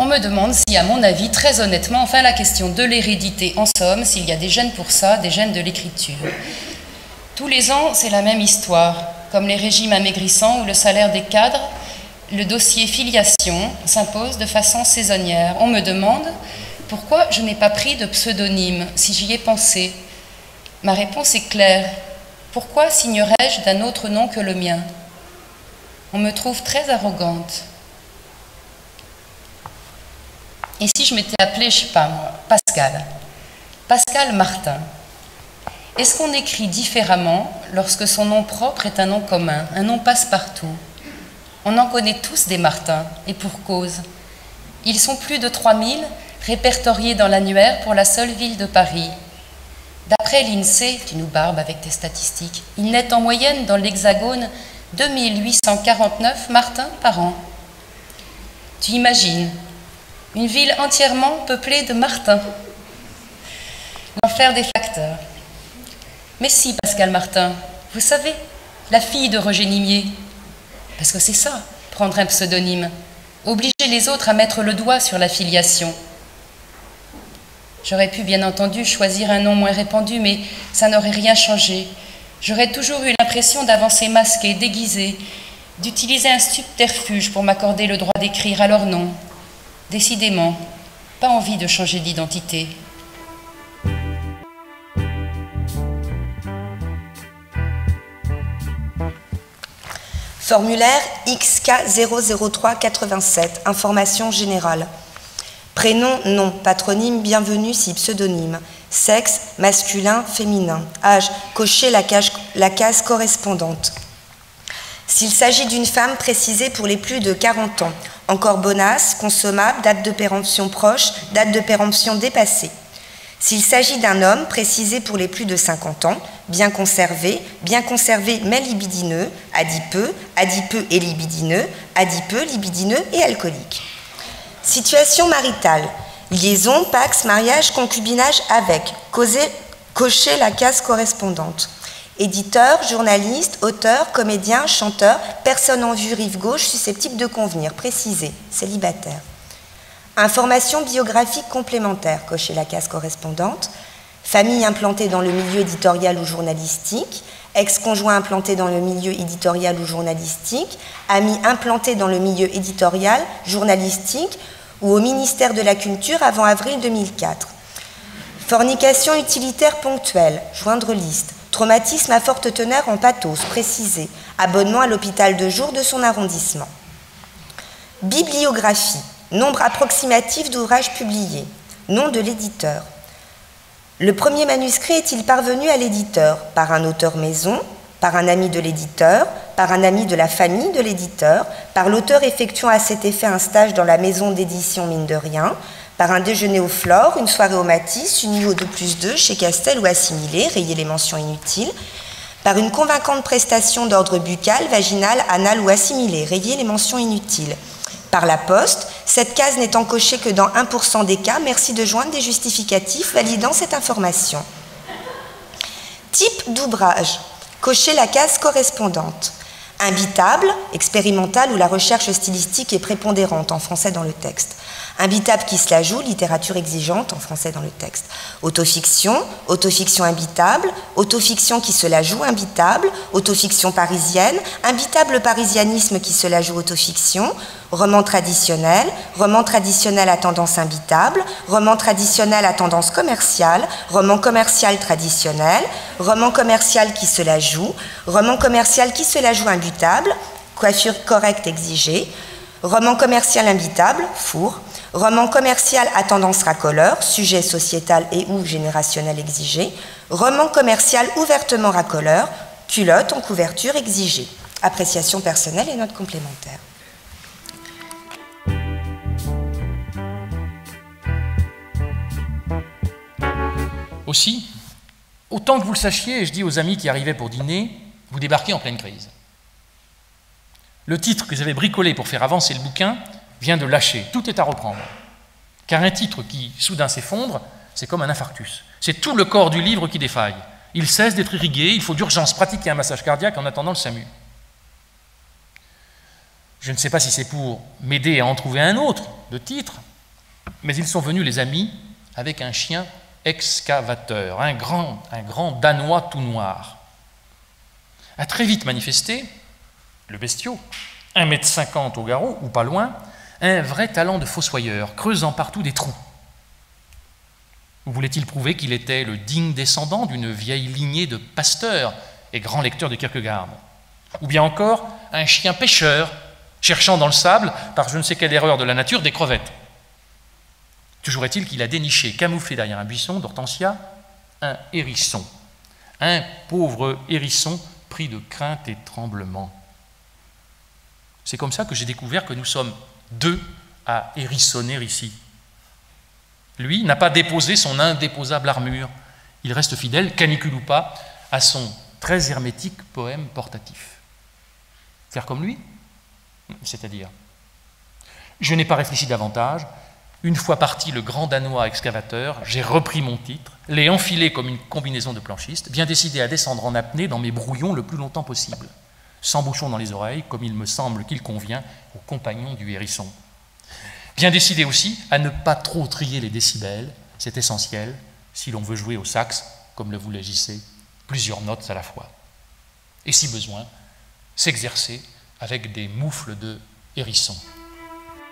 me demande si, à mon avis, très honnêtement, enfin la question de l'hérédité, en somme, s'il y a des gènes pour ça, des gènes de l'écriture. Tous les ans, c'est la même histoire, comme les régimes amaigrissants ou le salaire des cadres, le dossier filiation s'impose de façon saisonnière. On me demande pourquoi je n'ai pas pris de pseudonyme, si j'y ai pensé. Ma réponse est claire. Pourquoi signerais-je d'un autre nom que le mien? On me trouve très arrogante. Et si je m'étais appelée, je ne sais pas moi, Pascal Martin? Est-ce qu'on écrit différemment lorsque son nom propre est un nom commun, un nom passe-partout? On en connaît tous des Martins, et pour cause. Ils sont plus de 3000 répertoriés dans l'annuaire pour la seule ville de Paris. D'après l'INSEE, tu nous barbes avec tes statistiques, il naît en moyenne dans l'Hexagone 2849 Martins par an. Tu imagines une ville entièrement peuplée de Martins. L'enfer des facteurs. Mais si, Pascal Martin, vous savez, la fille de Roger Nimier. Parce que c'est ça, prendre un pseudonyme. Obliger les autres à mettre le doigt sur la filiation. J'aurais pu, bien entendu, choisir un nom moins répandu, mais ça n'aurait rien changé. J'aurais toujours eu l'impression d'avancer masquée, déguisée, d'utiliser un subterfuge pour m'accorder le droit d'écrire à leur nom. Décidément, pas envie de changer d'identité. Formulaire XK00387, information générale. Prénom, nom, patronyme, bienvenue si pseudonyme. Sexe, masculin, féminin. Âge, cocher la case correspondante. S'il s'agit d'une femme, précisée pour les plus de 40 ans. Encore bonasse, consommable, date de péremption proche, date de péremption dépassée. S'il s'agit d'un homme, précisé pour les plus de 50 ans, bien conservé mais libidineux, adipeux et libidineux, adipeux, libidineux et alcoolique. Situation maritale, liaison, pax, mariage, concubinage avec, cocher la case correspondante. Éditeur, journaliste, auteur, comédien, chanteur, personne en vue rive gauche susceptible de convenir, précisé, célibataire. Information biographique complémentaire, cocher la case correspondante. Famille implantée dans le milieu éditorial ou journalistique. Ex-conjoint implanté dans le milieu éditorial ou journalistique. Ami implanté dans le milieu éditorial, journalistique ou au ministère de la Culture avant avril 2004. Fornication utilitaire ponctuelle, joindre liste. Traumatisme à forte teneur en pathos, précisé. Abonnement à l'hôpital de jour de son arrondissement. Bibliographie. Nombre approximatif d'ouvrages publiés. Nom de l'éditeur. Le premier manuscrit est-il parvenu à l'éditeur par un auteur maison, par un ami de l'éditeur, par un ami de la famille de l'éditeur, par l'auteur effectuant à cet effet un stage dans la maison d'édition mine de rien, par un déjeuner au Flore, une soirée au Matisse, une nuit au 2+2 chez Castel ou assimilé, rayez les mentions inutiles, par une convaincante prestation d'ordre buccal, vaginal, anal ou assimilé, rayez les mentions inutiles. Par la poste, cette case n'étant cochée que dans 1% des cas, merci de joindre des justificatifs validant cette information. Type d'ouvrage. Cocher la case correspondante. Imbitable, expérimental où la recherche stylistique est prépondérante en français dans le texte. Imbitable qui se la joue, littérature exigeante en français dans le texte. Autofiction, autofiction imbitable, autofiction qui se la joue, imbitable, autofiction parisienne, imbitable parisianisme qui se la joue, autofiction, roman traditionnel à tendance imbitable, roman traditionnel à tendance commerciale, roman commercial traditionnel, roman commercial qui se la joue, roman commercial qui se la joue imbitable, coiffure correcte exigée, roman commercial imbitable, four, roman commercial à tendance racoleur, sujet sociétal et ou générationnel exigé, roman commercial ouvertement racoleur, culotte en couverture exigée. Appréciation personnelle et note complémentaire. Aussi, autant que vous le sachiez, et je dis aux amis qui arrivaient pour dîner, vous débarquez en pleine crise. Le titre que j'avais bricolé pour faire avancer le bouquin vient de lâcher, tout est à reprendre. Car un titre qui soudain s'effondre, c'est comme un infarctus. C'est tout le corps du livre qui défaille. Il cesse d'être irrigué, il faut d'urgence pratiquer un massage cardiaque en attendant le SAMU. Je ne sais pas si c'est pour m'aider à en trouver un autre de titre, Mais ils sont venus, les amis, avec un chien excavateur, un grand Danois tout noir, a très vite manifesté, le bestiau, 1,50 m au garrot, ou pas loin, un vrai talent de fossoyeur, creusant partout des trous. Ou voulait-il prouver qu'il était le digne descendant d'une vieille lignée de pasteurs et grand lecteur de Kierkegaard? Ou bien encore un chien pêcheur, cherchant dans le sable, par je ne sais quelle erreur de la nature, des crevettes? Toujours est-il qu'il a déniché, camouflé derrière un buisson d'hortensia, un hérisson. Un pauvre hérisson pris de crainte et tremblement. C'est comme ça que j'ai découvert que nous sommes deux à hérissonner ici. Lui n'a pas déposé son indéposable armure. Il reste fidèle, canicule ou pas, à son très hermétique poème portatif. Faire comme lui, c'est-à-dire, je n'ai pas réfléchi davantage. Une fois parti le grand Danois excavateur, j'ai repris mon titre, l'ai enfilé comme une combinaison de planchiste, bien décidé à descendre en apnée dans mes brouillons le plus longtemps possible, sans bouchon dans les oreilles, comme il me semble qu'il convient aux compagnons du hérisson. Bien décidé aussi à ne pas trop trier les décibels, c'est essentiel, si l'on veut jouer au sax, comme le voulait J.C., plusieurs notes à la fois. Et si besoin, s'exercer avec des moufles de hérisson.